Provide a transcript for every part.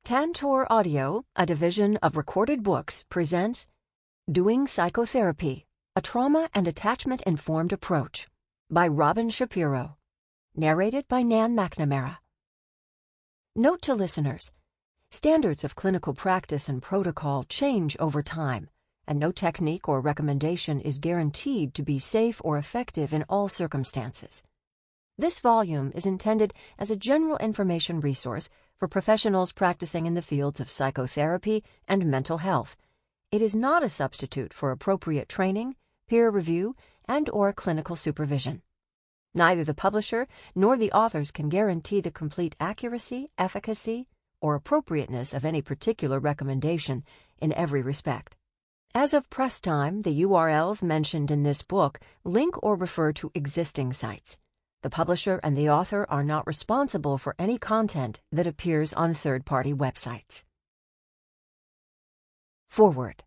Tantor Audio, a division of Recorded Books, presents Doing Psychotherapy, a Trauma and Attachment-Informed Approach by Robin Shapiro. Narrated by Nan Mcnamara. Note to listeners: standards of clinical practice and protocol change over time, and no technique or recommendation is guaranteed to be safe or effective in all circumstances. This volume is intended as a general information resource for professionals practicing in the fields of psychotherapy and mental health. It is not a substitute for appropriate training, peer review, and/or clinical supervision. Neither the publisher nor the authors can guarantee the complete accuracy, efficacy, or appropriateness of any particular recommendation in every respect. As of press time, the URLs mentioned in this book link or refer to existing sites. The publisher and the author are not responsible for any content that appears on third-party websites. Forward.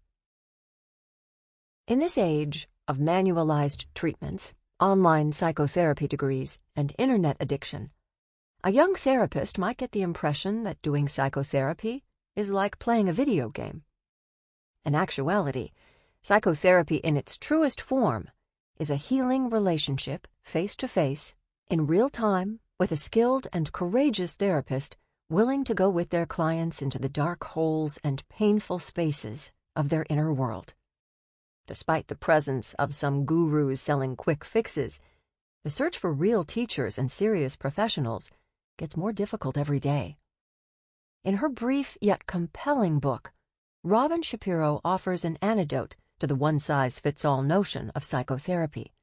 In this age of manualized treatments, online psychotherapy degrees, and internet addiction, a young therapist might get the impression that doing psychotherapy is like playing a video game. In actuality, psychotherapy in its truest form is a healing relationship, face-to-face, in real time, with a skilled and courageous therapist willing to go with their clients into the dark holes and painful spaces of their inner world. Despite the presence of some gurus selling quick fixes, the search for real teachers and serious professionals gets more difficult every day. In her brief yet compelling book, Robin Shapiro offers an antidote to the one-size-fits-all notion of psychotherapy.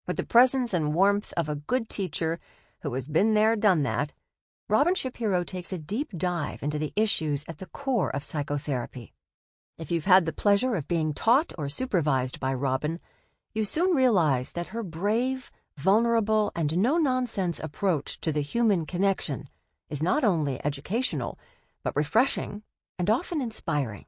With the presence and warmth of a good teacher who has been there, done that, Robin Shapiro takes a deep dive into the issues at the core of psychotherapy. If you've had the pleasure of being taught or supervised by Robin, you soon realize that her brave, vulnerable, and no-nonsense approach to the human connection is not only educational, but refreshing and often inspiring.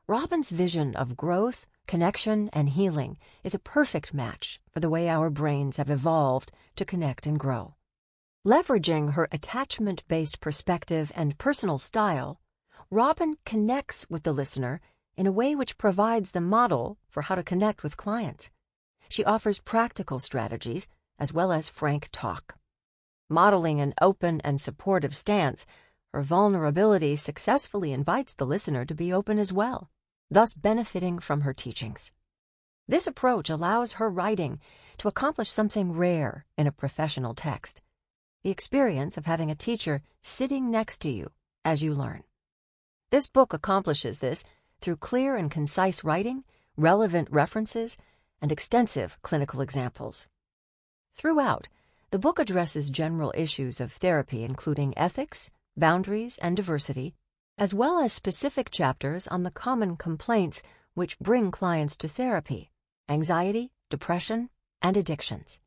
Robin's vision of growth, connection, and healing is a perfect match for the way our brains have evolved to connect and grow. Leveraging her attachment-based perspective and personal style, Robin connects with the listener in a way which provides the model for how to connect with clients. She offers practical strategies as well as frank talk. Modeling an open and supportive stance, her vulnerability successfully invites the listener to be open as well, thus benefiting from her teachings. This approach allows her writing to accomplish something rare in a professional text: the experience of having a teacher sitting next to you as you learn. This book accomplishes this through clear and concise writing, relevant references, and extensive clinical examples. Throughout, the book addresses general issues of therapy including ethics, boundaries, and diversity, as well as specific chapters on the common complaints which bring clients to therapy: anxiety, depression, and addictions.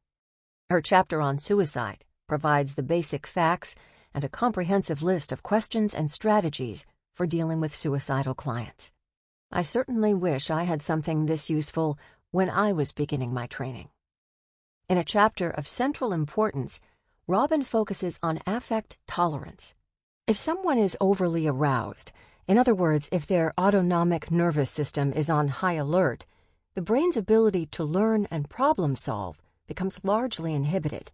Her chapter on suicide provides the basic facts and a comprehensive list of questions and strategies for dealing with suicidal clients. I certainly wish I had something this useful when I was beginning my training. In a chapter of central importance, Robin focuses on affect tolerance. If someone is overly aroused, in other words, if their autonomic nervous system is on high alert, the brain's ability to learn and problem solve becomes largely inhibited.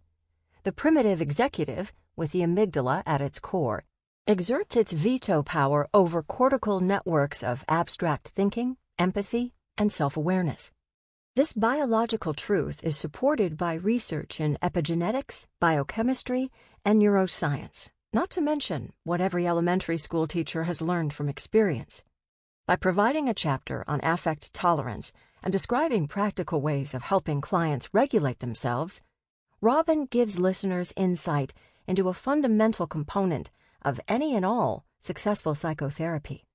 The primitive executive, with the amygdala at its core, exerts its veto power over cortical networks of abstract thinking, empathy, and self-awareness. This biological truth is supported by research in epigenetics, biochemistry, and neuroscience, not to mention what every elementary school teacher has learned from experience. By providing a chapter on affect tolerance and describing practical ways of helping clients regulate themselves, Robin gives listeners insight into a fundamental component of any and all successful psychotherapy.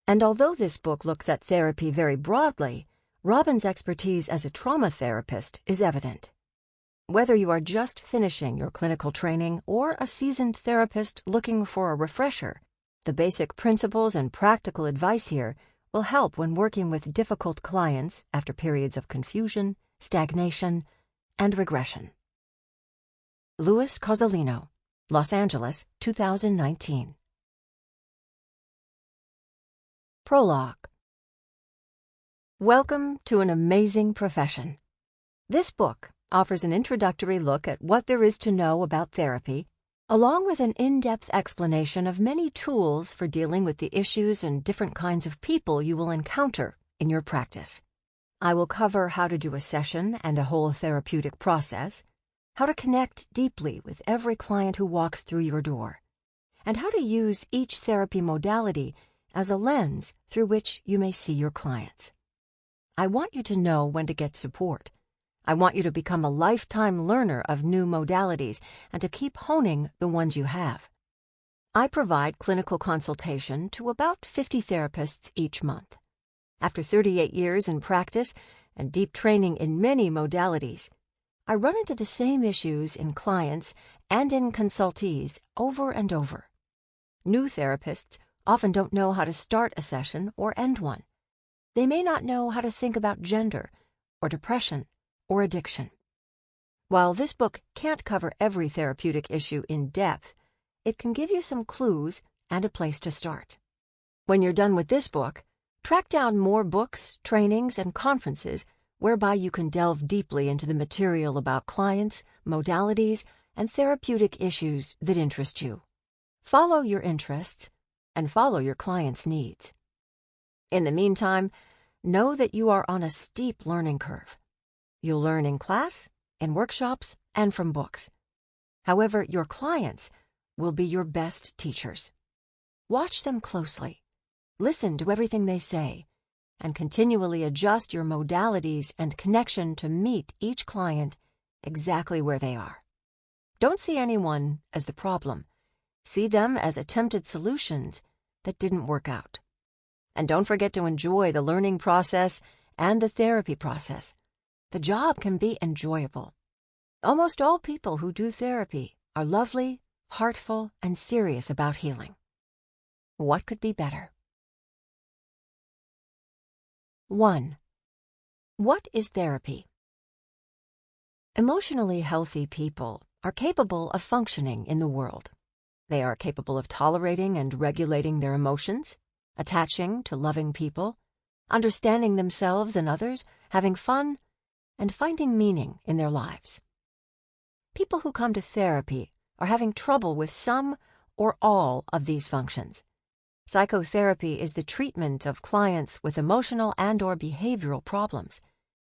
And although this book looks at therapy very broadly, Robin's expertise as a trauma therapist is evident. Whether you are just finishing your clinical training or a seasoned therapist looking for a refresher, the basic principles and practical advice here will help when working with difficult clients after periods of confusion, stagnation, and regression. Louis Cozolino, Los Angeles, 2019. Prologue. Welcome to an amazing profession. This book offers an introductory look at what there is to know about therapy, along with an in-depth explanation of many tools for dealing with the issues and different kinds of people you will encounter in your practice. I will cover how to do a session and a whole therapeutic process, how to connect deeply with every client who walks through your door, and how to use each therapy modality as a lens through which you may see your clients. I want you to know when to get support. I want you to become a lifetime learner of new modalities and to keep honing the ones you have. I provide clinical consultation to about 50 therapists each month. After 38 years in practice and deep training in many modalities, I run into the same issues in clients and in consultees over and over. New therapists often don't know how to start a session or end one. They may not know how to think about gender or depression or addiction. While this book can't cover every therapeutic issue in depth, it can give you some clues and a place to start. When you're done with this book, track down more books, trainings, and conferences whereby you can delve deeply into the material about clients, modalities, and therapeutic issues that interest you. Follow your interests and follow your clients' needs. In the meantime, know that you are on a steep learning curve. You'll learn in class, in workshops, and from books. However, your clients will be your best teachers. Watch them closely, listen to everything they say, and continually adjust your modalities and connection to meet each client exactly where they are. Don't see anyone as the problem. See them as attempted solutions that didn't work out. And don't forget to enjoy the learning process and the therapy process. The job can be enjoyable. Almost all people who do therapy are lovely, heartful, and serious about healing. What could be better? 1. What is therapy? Emotionally healthy people are capable of functioning in the world. They are capable of tolerating and regulating their emotions, attaching to loving people, understanding themselves and others, having fun, and finding meaning in their lives. People who come to therapy are having trouble with some or all of these functions. Psychotherapy is the treatment of clients with emotional and/or behavioral problems.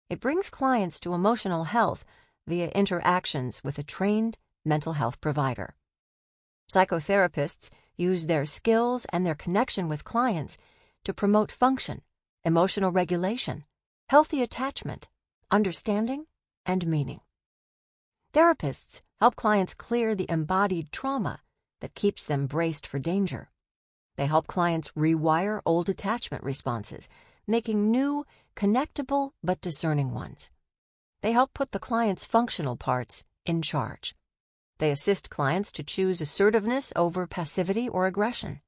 It brings clients to emotional health via interactions with a trained mental health provider. Psychotherapists use their skills and their connection with clients to promote function, emotional regulation, healthy attachment, understanding, and meaning. Therapists help clients clear the embodied trauma that keeps them braced for danger. They help clients rewire old attachment responses, making new, connectable but discerning ones. They help put the client's functional parts in charge. They assist clients to choose assertiveness over passivity or aggression,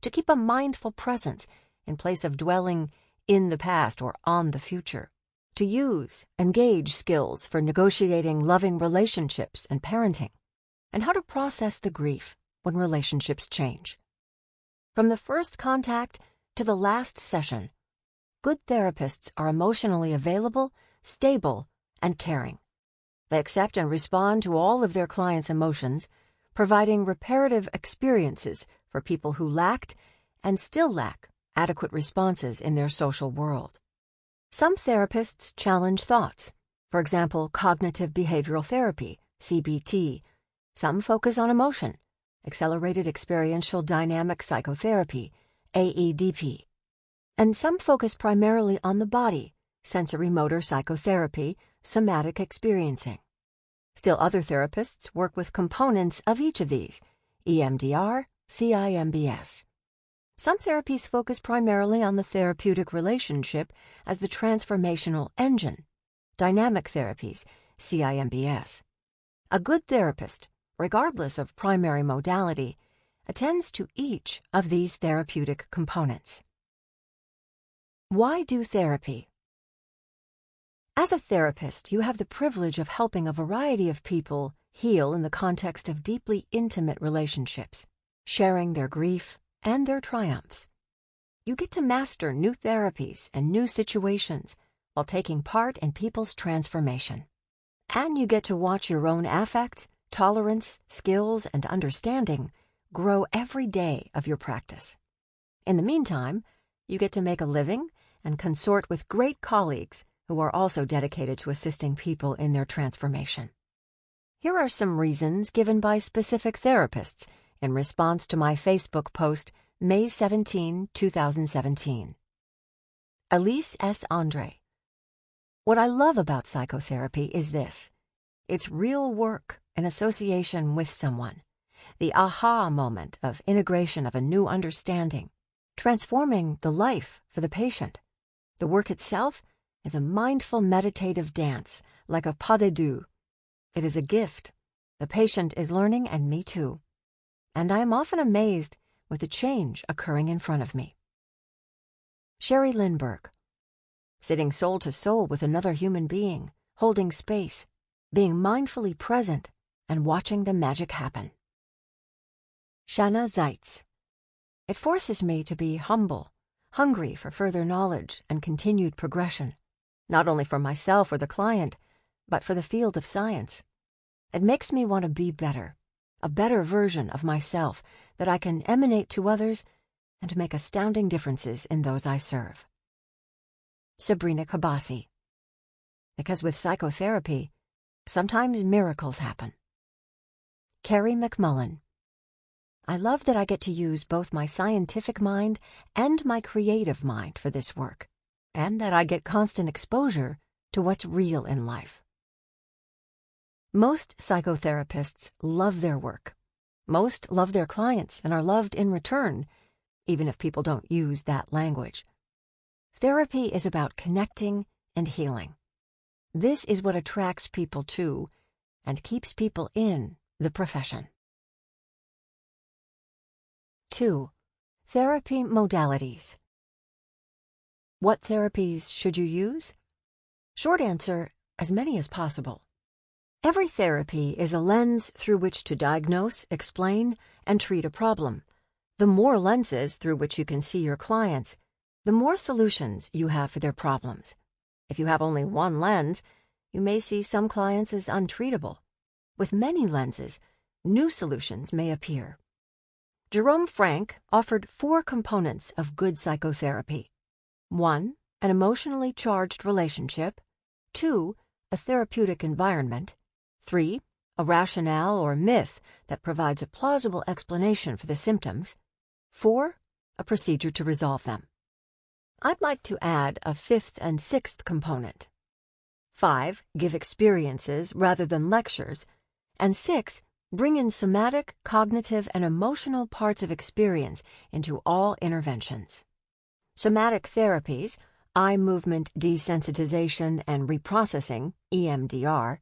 to keep a mindful presence in place of dwelling in the past or on the future, to use engage skills for negotiating loving relationships and parenting, and how to process the grief when relationships change. From the first contact to the last session, good therapists are emotionally available, stable, and caring. They accept and respond to all of their clients' emotions, providing reparative experiences for people who lacked and still lack adequate responses in their social world. Some therapists challenge thoughts, for example, cognitive behavioral therapy, CBT. Some focus on emotion, accelerated experiential dynamic psychotherapy, AEDP. And some focus primarily on the body, sensory-motor psychotherapy, somatic experiencing. Still other therapists work with components of each of these, EMDR, CIMBS. Some therapies focus primarily on the therapeutic relationship as the transformational engine, dynamic therapies, CIMBS. A good therapist, regardless of primary modality, attends to each of these therapeutic components. Why do therapy? As a therapist, you have the privilege of helping a variety of people heal in the context of deeply intimate relationships, sharing their grief and their triumphs. You get to master new therapies and new situations while taking part in people's transformation. And you get to watch your own affect, tolerance, skills, and understanding grow every day of your practice. In the meantime, you get to make a living and consort with great colleagues who are also dedicated to assisting people in their transformation. Here are some reasons given by specific therapists in response to my Facebook post, May 17, 2017. Elise S. Andre. What I love about psychotherapy is this. It's real work in association with someone. The aha moment of integration of a new understanding, transforming the life for the patient. The work itself is a mindful meditative dance, like a pas de deux. It is a gift. The patient is learning, and me too. And I am often amazed with the change occurring in front of me. Sherry Lindbergh. Sitting soul to soul with another human being, holding space, being mindfully present, and watching the magic happen. Shanna Zeitz. It forces me to be humble, hungry for further knowledge and continued progression, not only for myself or the client, but for the field of science. It makes me want to be better, a better version of myself that I can emanate to others and make astounding differences in those I serve. Sabrina Kabasi. Because with psychotherapy, sometimes miracles happen. Carrie McMullen. I love that I get to use both my scientific mind and my creative mind for this work, and that I get constant exposure to what's real in life. Most psychotherapists love their work. Most love their clients and are loved in return, even if people don't use that language. Therapy is about connecting and healing. This is what attracts people to and keeps people in the profession. 2. Therapy modalities. What therapies should you use? Short answer, as many as possible. Every therapy is a lens through which to diagnose, explain, and treat a problem. The more lenses through which you can see your clients, the more solutions you have for their problems. If you have only one lens, you may see some clients as untreatable. With many lenses, new solutions may appear. Jerome Frank offered 4 components of good psychotherapy. 1. An emotionally charged relationship. 2. A therapeutic environment. 3. A rationale or myth that provides a plausible explanation for the symptoms. 4. A procedure to resolve them. I'd like to add a 5th and 6th component. 5. Give experiences rather than lectures. And 6. Bring in somatic, cognitive, and emotional parts of experience into all interventions. Somatic therapies, eye movement desensitization and reprocessing, EMDR,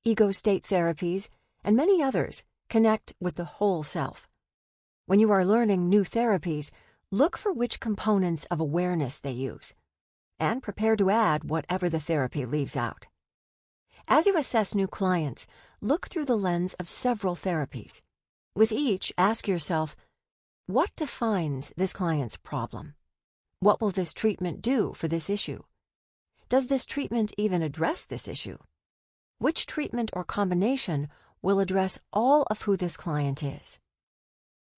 ego state therapies, and many others connect with the whole self. When you are learning new therapies, look for which components of awareness they use, and prepare to add whatever the therapy leaves out. As you assess new clients, look through the lens of several therapies. With each, ask yourself, what defines this client's problem? What will this treatment do for this issue? Does this treatment even address this issue? Which treatment or combination will address all of who this client is?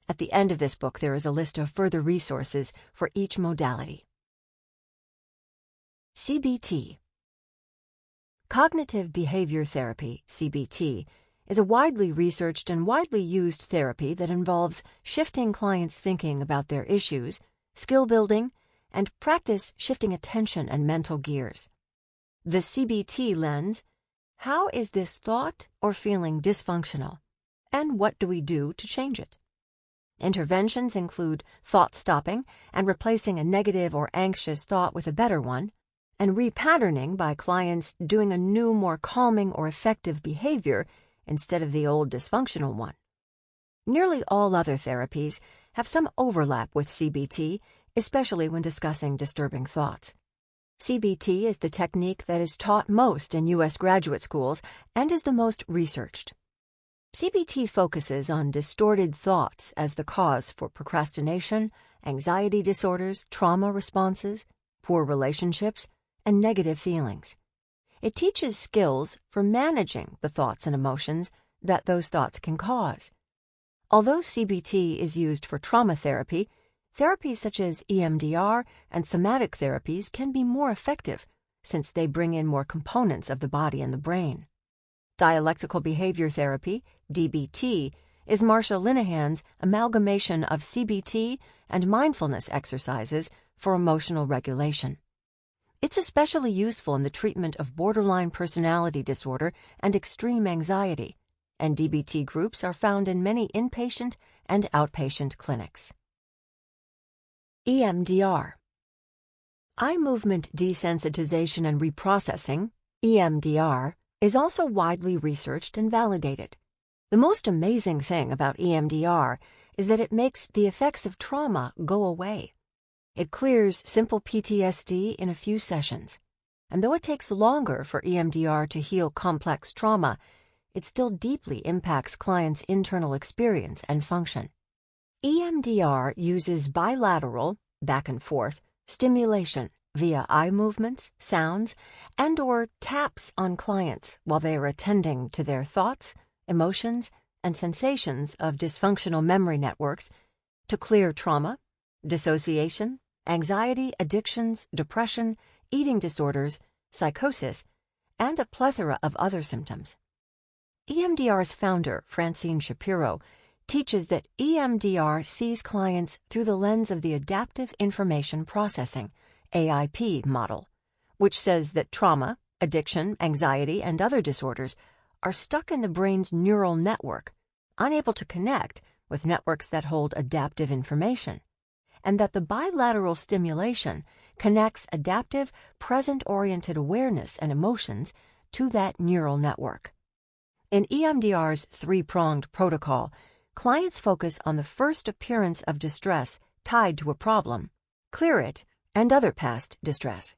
At the end of this book, there is a list of further resources for each modality. CBT. Cognitive behavior therapy, CBT, is a widely researched and widely used therapy that involves shifting clients' thinking about their issues, skill building, and practice shifting attention and mental gears. The CBT lens: how is this thought or feeling dysfunctional, and what do we do to change it? Interventions include thought stopping and replacing a negative or anxious thought with a better one, and repatterning by clients doing a new, more calming or effective behavior instead of the old dysfunctional one. Nearly all other therapies have some overlap with CBT, especially when discussing disturbing thoughts. CBT is the technique that is taught most in U.S. graduate schools and is the most researched. CBT focuses on distorted thoughts as the cause for procrastination, anxiety disorders, trauma responses, poor relationships, and negative feelings. It teaches skills for managing the thoughts and emotions that those thoughts can cause. Although CBT is used for trauma therapy, therapies such as EMDR and somatic therapies can be more effective since they bring in more components of the body and the brain. Dialectical behavior therapy, DBT, is Marsha Linehan's amalgamation of CBT and mindfulness exercises for emotional regulation. It's especially useful in the treatment of borderline personality disorder and extreme anxiety, and DBT groups are found in many inpatient and outpatient clinics. EMDR. Eye movement desensitization and reprocessing, EMDR, is also widely researched and validated. The most amazing thing about EMDR is that it makes the effects of trauma go away. It clears simple PTSD in a few sessions, and though it takes longer for EMDR to heal complex trauma, it still deeply impacts clients' internal experience and function. EMDR uses bilateral, back and forth, stimulation via eye movements, sounds, and/or taps on clients while they are attending to their thoughts, emotions, and sensations of dysfunctional memory networks to clear trauma, dissociation, anxiety, addictions, depression, eating disorders, psychosis, and a plethora of other symptoms. EMDR's founder, Robin Shapiro, teaches that EMDR sees clients through the lens of the Adaptive Information Processing, AIP model, which says that trauma, addiction, anxiety, and other disorders are stuck in the brain's neural network, unable to connect with networks that hold adaptive information, and that the bilateral stimulation connects adaptive, present-oriented awareness and emotions to that neural network. In EMDR's three-pronged protocol, clients focus on the first appearance of distress tied to a problem, clear it, and other past distress.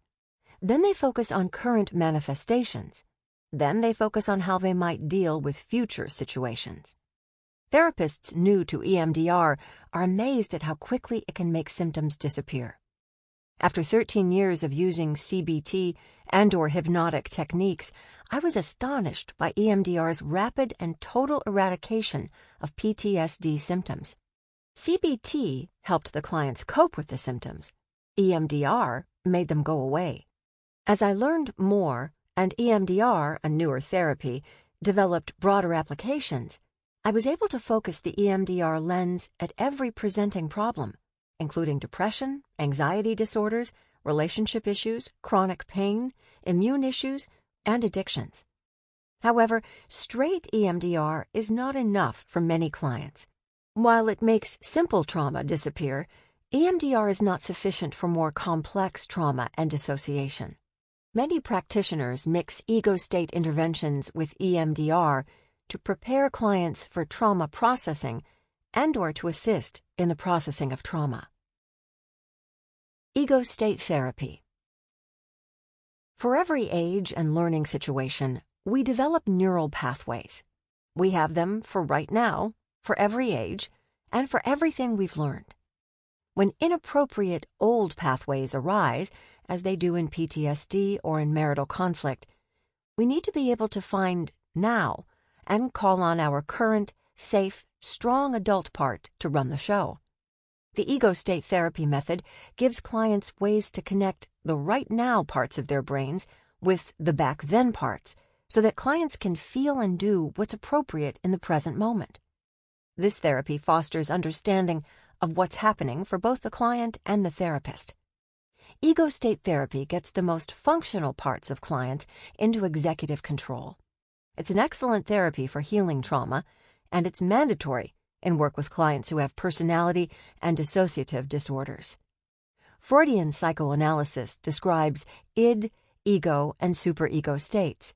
Then they focus on current manifestations. Then they focus on how they might deal with future situations. Therapists new to EMDR are amazed at how quickly it can make symptoms disappear. After 13 years of using CBT and/or hypnotic techniques, I was astonished by EMDR's rapid and total eradication of PTSD symptoms. CBT helped the clients cope with the symptoms. EMDR made them go away. As I learned more, and EMDR, a newer therapy, developed broader applications, I was able to focus the EMDR lens at every presenting problem, including depression, anxiety disorders, relationship issues, chronic pain, immune issues, and addictions. However, straight EMDR is not enough for many clients. While it makes simple trauma disappear, EMDR is not sufficient for more complex trauma and dissociation. Many practitioners mix ego state interventions with EMDR to prepare clients for trauma processing and/or to assist in the processing of trauma. Ego state therapy. For every age and learning situation, we develop neural pathways. We have them for right now, for every age, and for everything we've learned. When inappropriate old pathways arise, as they do in PTSD or in marital conflict, we need to be able to find now and call on our current, safe, strong adult part to run the show. The ego state therapy method gives clients ways to connect the right now parts of their brains with the back then parts so that clients can feel and do what's appropriate in the present moment. This therapy fosters understanding of what's happening for both the client and the therapist. Ego state therapy gets the most functional parts of clients into executive control. It's an excellent therapy for healing trauma, and it's mandatory in work with clients who have personality and dissociative disorders. Freudian psychoanalysis describes id, ego, and superego states.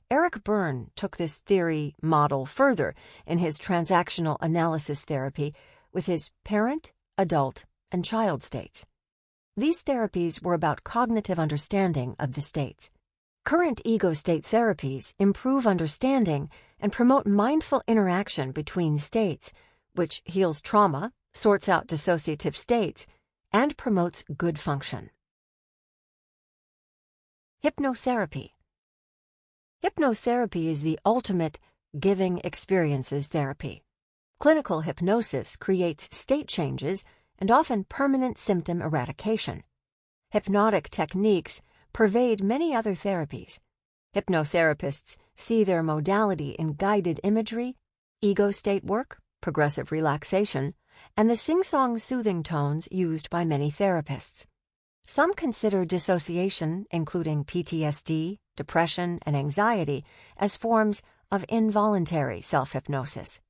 Eric Berne took this theory model further in his transactional analysis therapy with his parent, adult, and child states. These therapies were about cognitive understanding of the states. Current ego state therapies improve understanding and promote mindful interaction between states, which heals trauma sorts out dissociative states, and promotes good function. Hypnotherapy. Hypnotherapy is the ultimate giving experiences therapy. Clinical hypnosis creates state changes and often permanent symptom eradication. Hypnotic techniques pervade many other therapies. Hypnotherapists see their modality in guided imagery, ego state work, progressive relaxation, and the sing-song soothing tones used by many therapists. Some consider dissociation, including PTSD, depression, and anxiety, as forms of involuntary self-hypnosis.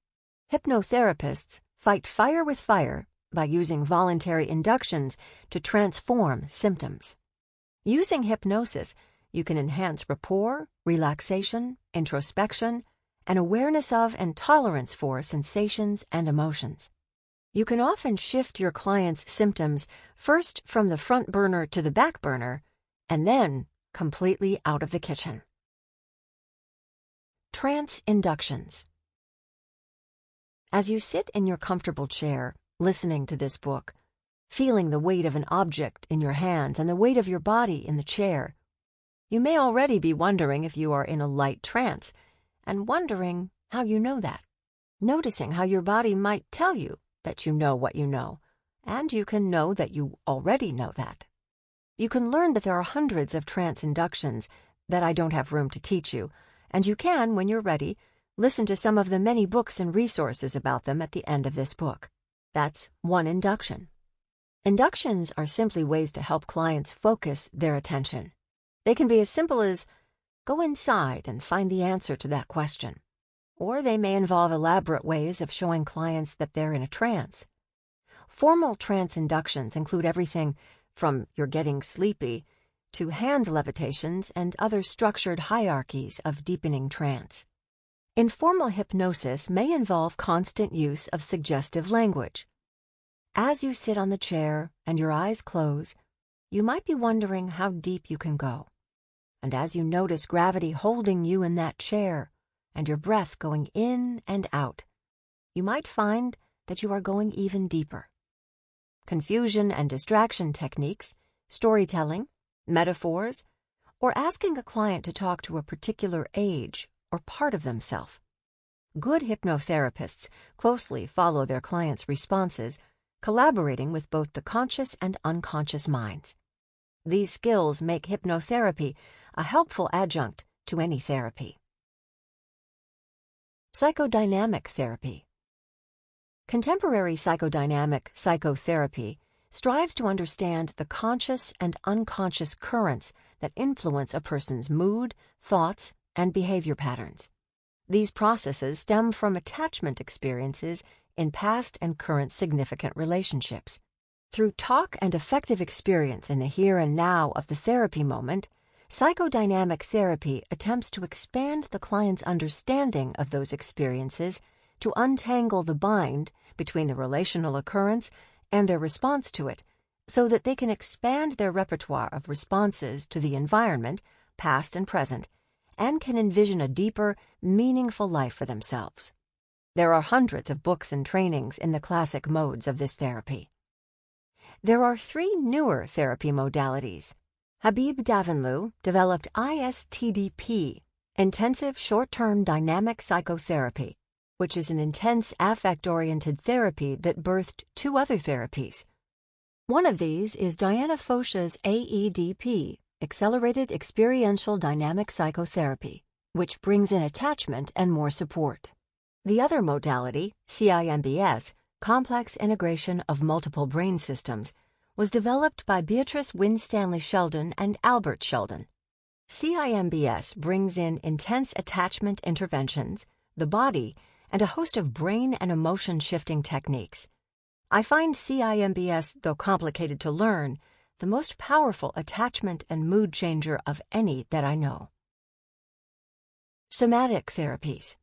Hypnotherapists fight fire with fire by using voluntary inductions to transform symptoms. Using hypnosis, you can enhance rapport, relaxation, introspection, and awareness of and tolerance for sensations and emotions. You can often shift your client's symptoms first from the front burner to the back burner, and then completely out of the kitchen. Trance inductions. As you sit in your comfortable chair, listening to this book, feeling the weight of an object in your hands and the weight of your body in the chair, you may already be wondering if you are in a light trance, and wondering how you know that. Noticing how your body might tell you that you know what you know, and you can know that you already know that. You can learn that there are hundreds of trance inductions that I don't have room to teach you, and you can, when you're ready, listen to some of the many books and resources about them at the end of this book. That's one induction. Inductions are simply ways to help clients focus their attention. They can be as simple as, go inside and find the answer to that question. Or they may involve elaborate ways of showing clients that they're in a trance. Formal trance inductions include everything from you're getting sleepy to hand levitations and other structured hierarchies of deepening trance. Informal hypnosis may involve constant use of suggestive language. As you sit on the chair and your eyes close, you might be wondering how deep you can go. And as you notice gravity holding you in that chair and your breath going in and out, you might find that you are going even deeper. Confusion and distraction techniques, storytelling, metaphors, or asking a client to talk to a particular age or part of themselves. Good hypnotherapists closely follow their clients' responses, collaborating with both the conscious and unconscious minds. These skills make hypnotherapy a helpful adjunct to any therapy. Psychodynamic therapy. Contemporary psychodynamic psychotherapy strives to understand the conscious and unconscious currents that influence a person's mood, thoughts, and behavior patterns. These processes stem from attachment experiences in past and current significant relationships. Through talk and effective experience in the here and now of the therapy moment, psychodynamic therapy attempts to expand the client's understanding of those experiences to untangle the bind between the relational occurrence and their response to it, so that they can expand their repertoire of responses to the environment, past and present, and can envision a deeper, meaningful life for themselves. There are hundreds of books and trainings in the classic modes of this therapy. There are 3 newer therapy modalities. Habib Davanloo developed ISTDP, Intensive Short-Term Dynamic Psychotherapy, which is an intense affect-oriented therapy that birthed 2 other therapies. One of these is Diana Fosha's AEDP, Accelerated Experiential Dynamic Psychotherapy, which brings in attachment and more support. The other modality, CIMBS, Complex Integration of Multiple Brain Systems, was developed by Beatrice Winstanley Sheldon and Albert Sheldon. CIMBS brings in intense attachment interventions, the body, and a host of brain and emotion shifting techniques. I find CIMBS, though complicated to learn, the most powerful attachment and mood changer of any that I know. Somatic therapies.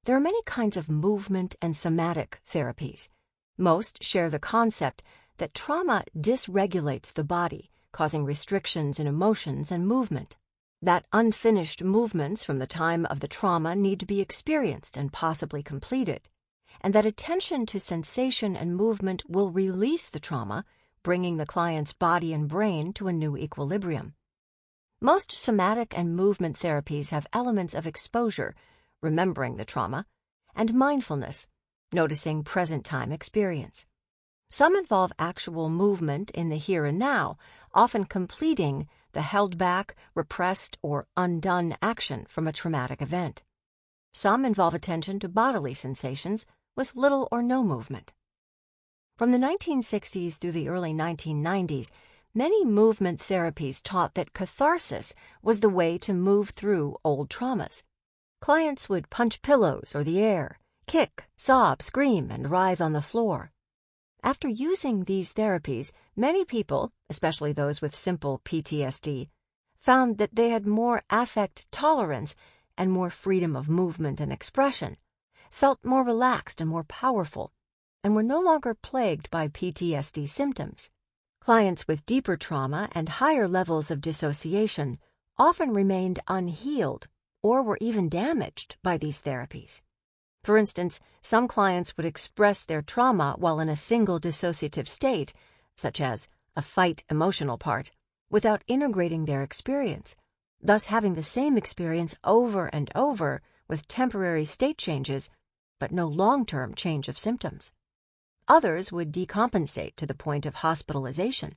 There are many kinds of movement and somatic therapies. Most share the concept that trauma dysregulates the body, causing restrictions in emotions and movement. That unfinished movements from the time of the trauma need to be experienced and possibly completed, and that attention to sensation and movement will release the trauma, bringing the client's body and brain to a new equilibrium. Most somatic and movement therapies have elements of exposure, remembering the trauma, and mindfulness, noticing present-time experience. Some involve actual movement in the here and now, often completing the held-back, repressed, or undone action from a traumatic event. Some involve attention to bodily sensations with little or no movement. From the 1960s through the early 1990s, many movement therapies taught that catharsis was the way to move through old traumas. Clients would punch pillows or the air, kick, sob, scream, and writhe on the floor. After using these therapies, many people, especially those with simple PTSD, found that they had more affect tolerance and more freedom of movement and expression, felt more relaxed and more powerful, and were no longer plagued by PTSD symptoms. Clients with deeper trauma and higher levels of dissociation often remained unhealed or were even damaged by these therapies. For instance, some clients would express their trauma while in a single dissociative state, such as a fight emotional part, without integrating their experience, thus having the same experience over and over with temporary state changes, but no long-term change of symptoms. Others would decompensate to the point of hospitalization,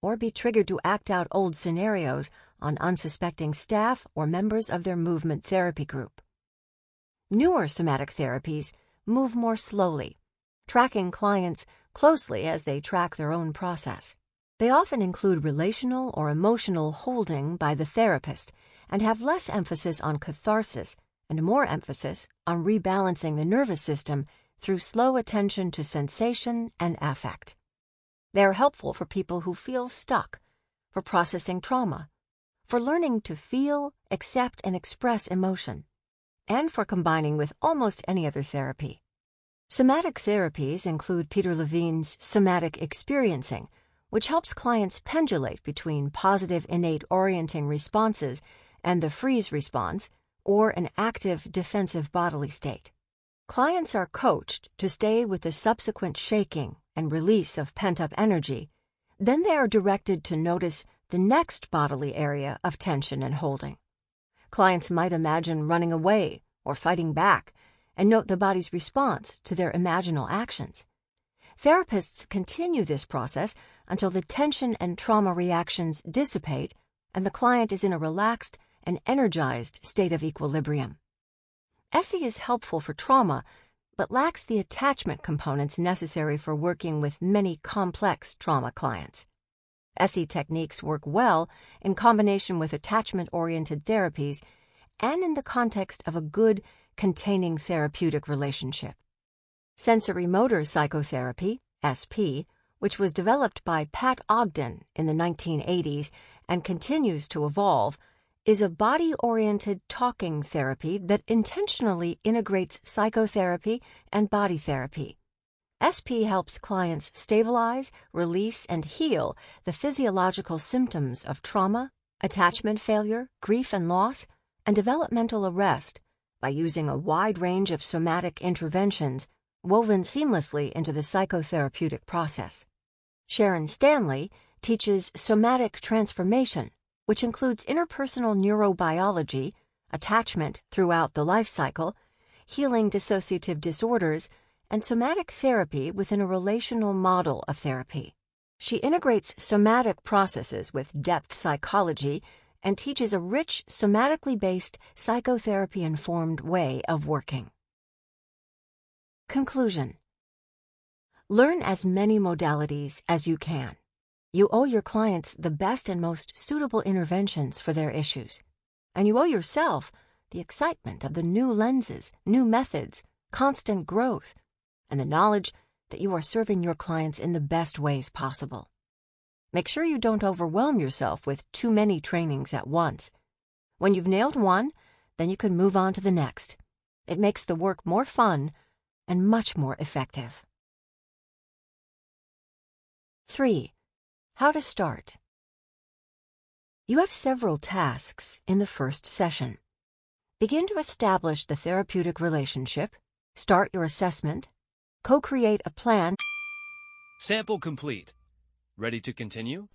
or be triggered to act out old scenarios on unsuspecting staff or members of their movement therapy group. Newer somatic therapies move more slowly, tracking clients closely as they track their own process. They often include relational or emotional holding by the therapist and have less emphasis on catharsis and more emphasis on rebalancing the nervous system through slow attention to sensation and affect. They are helpful for people who feel stuck, for processing trauma, for learning to feel, accept, and express emotion, and for combining with almost any other therapy. Somatic therapies include Peter Levine's somatic experiencing, which helps clients pendulate between positive innate orienting responses and the freeze response, or an active defensive bodily state. Clients are coached to stay with the subsequent shaking and release of pent-up energy. Then they are directed to notice the next bodily area of tension and holding. Clients might imagine running away or fighting back and note the body's response to their imaginal actions. Therapists continue this process until the tension and trauma reactions dissipate and the client is in a relaxed and energized state of equilibrium. SE is helpful for trauma, but lacks the attachment components necessary for working with many complex trauma clients. SE techniques work well in combination with attachment-oriented therapies and in the context of a good, containing therapeutic relationship. Sensory-motor psychotherapy, SP, which was developed by Pat Ogden in the 1980s and continues to evolve, is a body-oriented talking therapy that intentionally integrates psychotherapy and body therapy. SP helps clients stabilize, release, and heal the physiological symptoms of trauma, attachment failure, grief and loss, and developmental arrest by using a wide range of somatic interventions woven seamlessly into the psychotherapeutic process. Sharon Stanley teaches somatic transformation, which includes interpersonal neurobiology, attachment throughout the life cycle, healing dissociative disorders, and somatic therapy within a relational model of therapy. She integrates somatic processes with depth psychology and teaches a rich, somatically based, psychotherapy-informed way of working. Conclusion. Learn as many modalities as you can. You owe your clients the best and most suitable interventions for their issues, and you owe yourself the excitement of the new lenses, new methods, constant growth, and the knowledge that you are serving your clients in the best ways possible. Make sure you don't overwhelm yourself with too many trainings at once. When you've nailed one, then you can move on to the next. It makes the work more fun and much more effective. 3. How to start. You have several tasks in the first session. Begin to establish the therapeutic relationship, start your assessment, co-create a plan. Sample complete. Ready to continue?